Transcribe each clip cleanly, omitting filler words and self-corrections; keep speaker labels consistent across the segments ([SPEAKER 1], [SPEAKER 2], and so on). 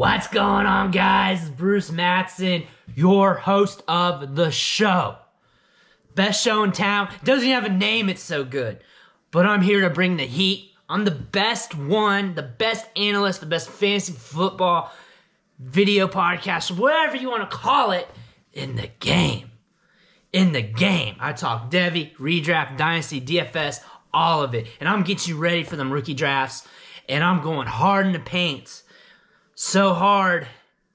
[SPEAKER 1] What's going on, guys? It's Bruce Matson, your host of the show. Best show in town. Doesn't even have a name, it's so good. But I'm here to bring the heat. I'm the best one, the best analyst, the best fantasy football video podcast, whatever you want to call it, in the game. In the game. I talk Devy, redraft, Dynasty, DFS, all of it. And I'm getting you ready for them rookie drafts. And I'm going hard in the paint. So hard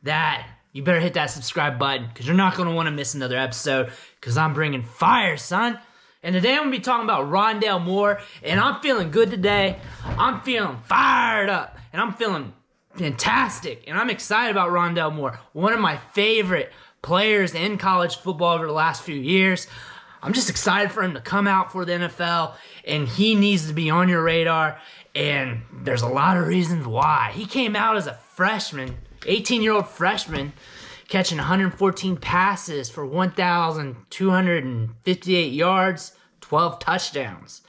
[SPEAKER 1] that you better hit that subscribe button because you're not going to want to miss another episode because I'm bringing fire, son. And today I'm going to be talking about Rondale Moore, and I'm feeling good today. I'm feeling fired up, and I'm feeling fantastic, and I'm excited about Rondale Moore, one of my favorite players in college football over the last few years. I'm just excited for him to come out for the NFL, and he needs to be on your radar, and there's a lot of reasons why. He came out as a freshman, 18-year-old freshman, catching 114 passes for 1,258 yards, 12 touchdowns,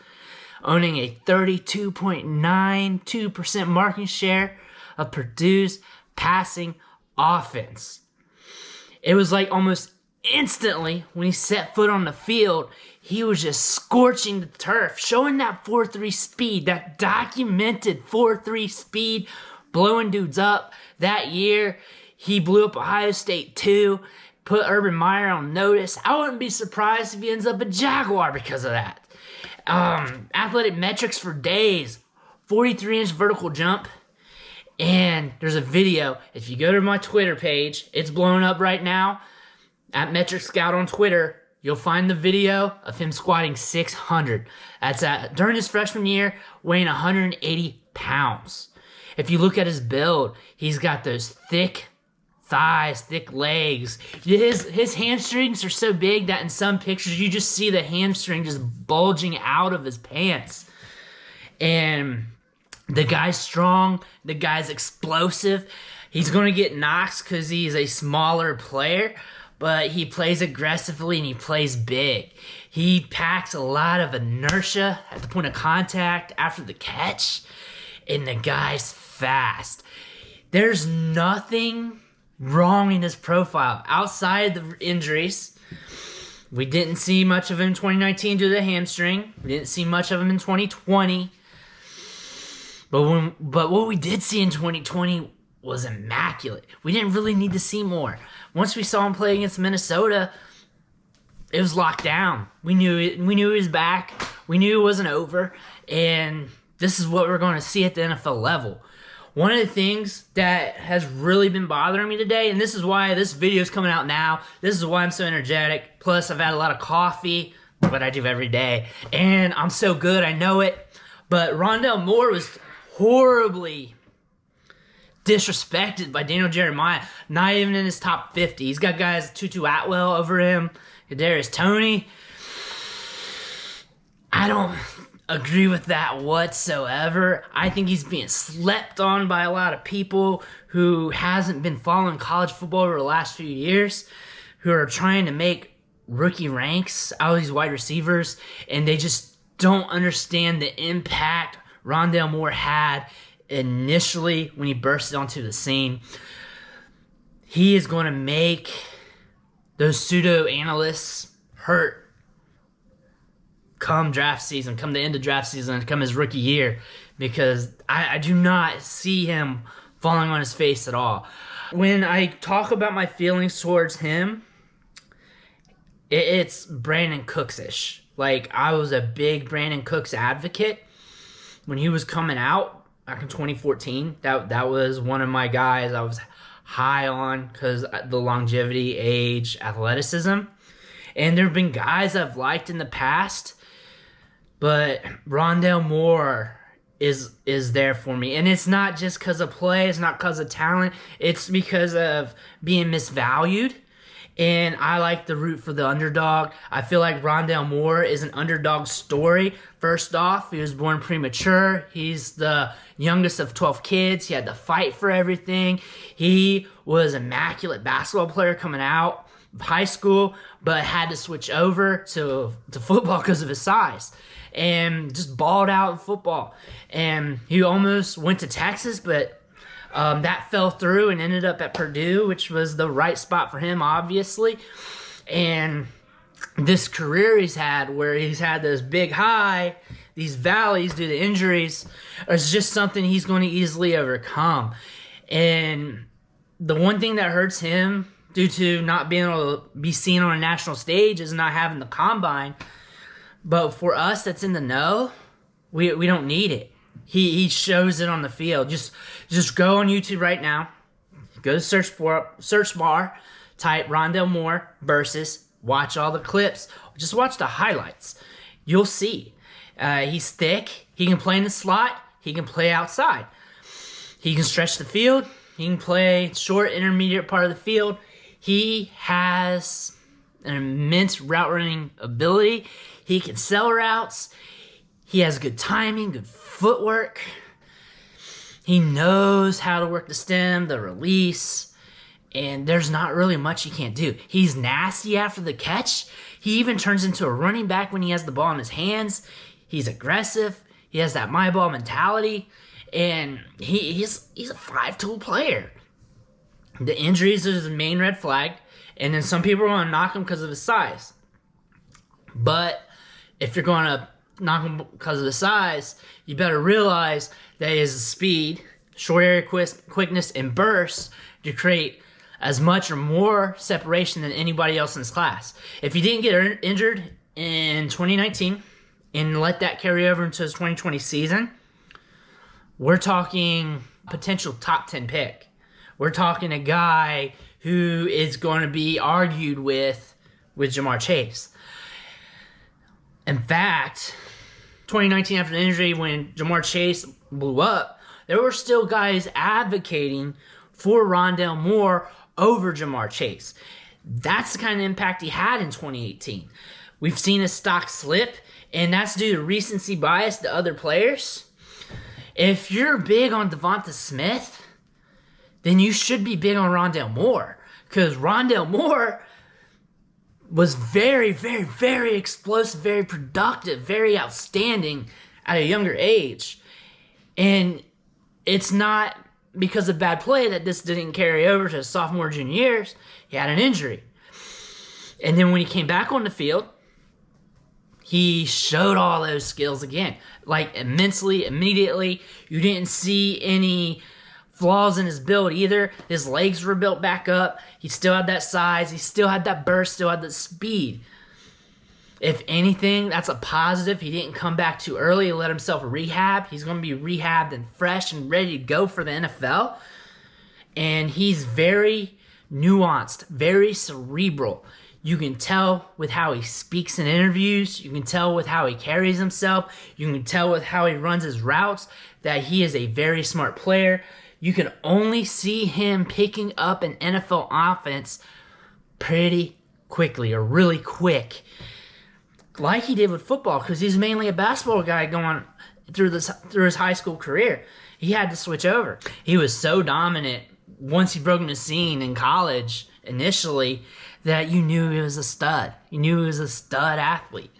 [SPEAKER 1] owning a 32.92% market share of Purdue's passing offense. It was like almost instantly when he set foot on the field, he was just scorching the turf, showing that 4.3 speed, that documented 4.3 speed, blowing dudes up. That year, he blew up Ohio State too, put Urban Meyer on notice. I wouldn't be surprised if he ends up a Jaguar because of that. Athletic metrics for days, 43-inch vertical jump. And there's a video. If you go to my Twitter page, it's blowing up right now, at Metric Scout on Twitter, you'll find the video of him squatting 600. That's during his freshman year, weighing 180 pounds. If you look at his build, he's got those thick thighs, thick legs. His hamstrings are so big that in some pictures you just see the hamstring just bulging out of his pants. And the guy's strong. The guy's explosive. He's going to get knocks because he's a smaller player, but he plays aggressively and he plays big. He packs a lot of inertia at the point of contact after the catch, and the guy's fast. There's nothing wrong in his profile outside the injuries. We didn't see much of him in 2019 due to the hamstring. We didn't see much of him in 2020. But what we did see in 2020 was immaculate. We didn't really need to see more. Once we saw him play against Minnesota, it was locked down. We knew it. We knew he was back. We knew it wasn't over. And this is what we're going to see at the NFL level. One of the things that has really been bothering me today, and this is why this video is coming out now, this is why I'm so energetic, plus I've had a lot of coffee, what I do every day, and I'm so good, I know it, but Rondale Moore was horribly disrespected by Daniel Jeremiah, not even in his top 50. He's got guys, Tutu Atwell over him, Kadarius Toney. I don't agree with that whatsoever. I think he's being slept on by a lot of people who hasn't been following college football over the last few years, who are trying to make rookie ranks out of these wide receivers, and they just don't understand the impact Rondale Moore had initially when he bursted onto the scene. He is going to make those pseudo-analysts hurt come draft season, come the end of draft season, come his rookie year, because I do not see him falling on his face at all. When I talk about my feelings towards him, it's Brandon Cooks-ish. Like, I was a big Brandon Cooks advocate when he was coming out back in 2014. That was one of my guys I was high on because the longevity, age, athleticism. And there have been guys I've liked in the past, but Rondale Moore is there for me. And it's not just because of play. It's not because of talent. It's because of being misvalued. And I like the root for the underdog. I feel like Rondale Moore is an underdog story. First off, he was born premature. He's the youngest of 12 kids. He had to fight for everything. He was an immaculate basketball player coming out of high school, but had to switch over to football because of his size. And just balled out in football. And he almost went to Texas, but That fell through and ended up at Purdue, which was the right spot for him, obviously. And this career he's had, where he's had this big high, these valleys due to injuries, is just something he's going to easily overcome. And the one thing that hurts him due to not being able to be seen on a national stage is not having the combine. But for us that's in the know, we don't need it. He shows it on the field. Just go on YouTube right now. Go to search bar, type Rondale Moore versus, watch all the clips. Just watch the highlights. You'll see. He's thick. He can play in the slot. He can play outside. He can stretch the field. He can play short, intermediate part of the field. He has an immense route running ability. He can sell routes. He has good timing, good footwork. He knows how to work the stem, the release, and there's not really much he can't do. He's nasty after the catch. He even turns into a running back when he has the ball in his hands. He's aggressive. He has that my ball mentality, and he's a five-tool player. The injuries is the main red flag, and then some people want to knock him because of his size. But if you're going to knock him because of the size, you better realize that he has the speed, short area quickness, and burst to create as much or more separation than anybody else in his class. If he didn't get injured in 2019 and let that carry over into his 2020 season, we're talking potential top 10 pick. We're talking a guy who is going to be argued with Ja'Marr Chase. In fact, 2019 after the injury, when Ja'Marr Chase blew up, there were still guys advocating for Rondale Moore over Ja'Marr Chase. That's the kind of impact he had in 2018. We've seen his stock slip, and that's due to recency bias to other players. If you're big on Devonta Smith, then you should be big on Rondale Moore, because Rondale Moore was very, very, very explosive, very productive, very outstanding at a younger age. And it's not because of bad play that this didn't carry over to his sophomore, junior years. He had an injury. And then when he came back on the field, he showed all those skills again. Like, immensely, immediately. You didn't see any flaws in his build either. His legs were built back up. He still had that size. He still had that burst. Still had the speed. If anything, that's a positive. He didn't come back too early and let himself rehab. He's going to be rehabbed and fresh and ready to go for the NFL. And he's very nuanced, very cerebral. You can tell with how he speaks in interviews. You can tell with how he carries himself. You can tell with how he runs his routes that he is a very smart player. You can only see him picking up an NFL offense pretty quickly, or really quick, like he did with football, because he's mainly a basketball guy going through his high school career. He had to switch over. He was so dominant once he broke into the scene in college initially that you knew he was a stud. You knew he was a stud athlete.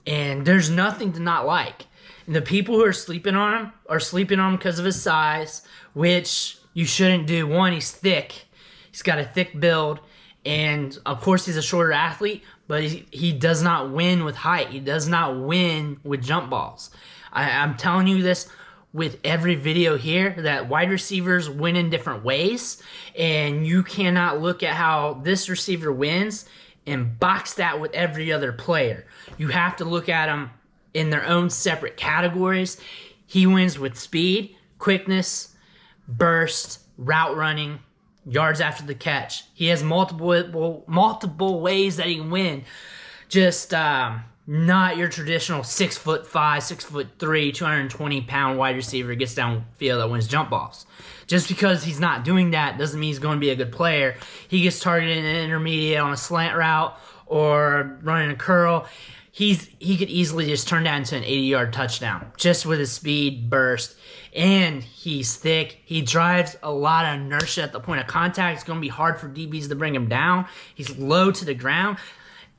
[SPEAKER 1] And there's nothing to not like. And the people who are sleeping on him are sleeping on him because of his size, which you shouldn't do. One, he's thick. He's got a thick build. And, of course, he's a shorter athlete, but he does not win with height. He does not win with jump balls. I'm telling you this with every video here, that wide receivers win in different ways, and you cannot look at how this receiver wins and box that with every other player. You have to look at them in their own separate categories. He wins with speed, quickness, burst, route running, yards after the catch. He has multiple ways that he can win. Just not your traditional 6'5", 6'3", 220-pound wide receiver gets downfield that wins jump balls. Just because he's not doing that doesn't mean he's going to be a good player. He gets targeted in an intermediate on a slant route or running a curl. He could easily just turn that into an 80-yard touchdown just with his speed, burst, and he's thick. He drives a lot of inertia at the point of contact. It's going to be hard for DBs to bring him down. He's low to the ground.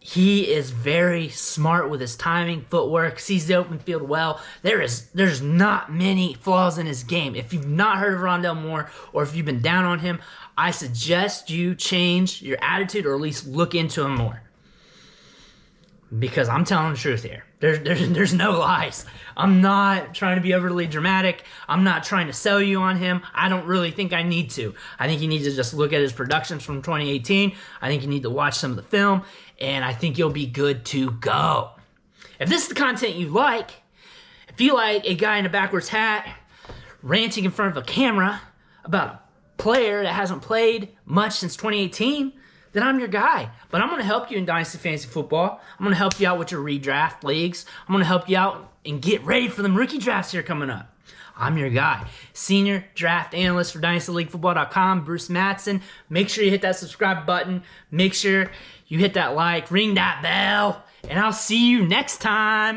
[SPEAKER 1] He is very smart with his timing, footwork, sees the open field well. There's not many flaws in his game. If you've not heard of Rondale Moore, or if you've been down on him, I suggest you change your attitude, or at least look into him more. Because I'm telling the truth here. There's no lies. I'm not trying to be overly dramatic. I'm not trying to sell you on him. I don't really think I need to. I think you need to just look at his productions from 2018. I think you need to watch some of the film, and I think you'll be good to go. If this is the content you like, if you like a guy in a backwards hat ranting in front of a camera about a player that hasn't played much since 2018, then I'm your guy. But I'm going to help you in Dynasty Fantasy Football. I'm going to help you out with your redraft leagues. I'm going to help you out and get ready for them rookie drafts here coming up. I'm your guy. Senior Draft Analyst for DynastyLeagueFootball.com, Bruce Mattson. Make sure you hit that subscribe button. Make sure you hit that like, ring that bell, and I'll see you next time.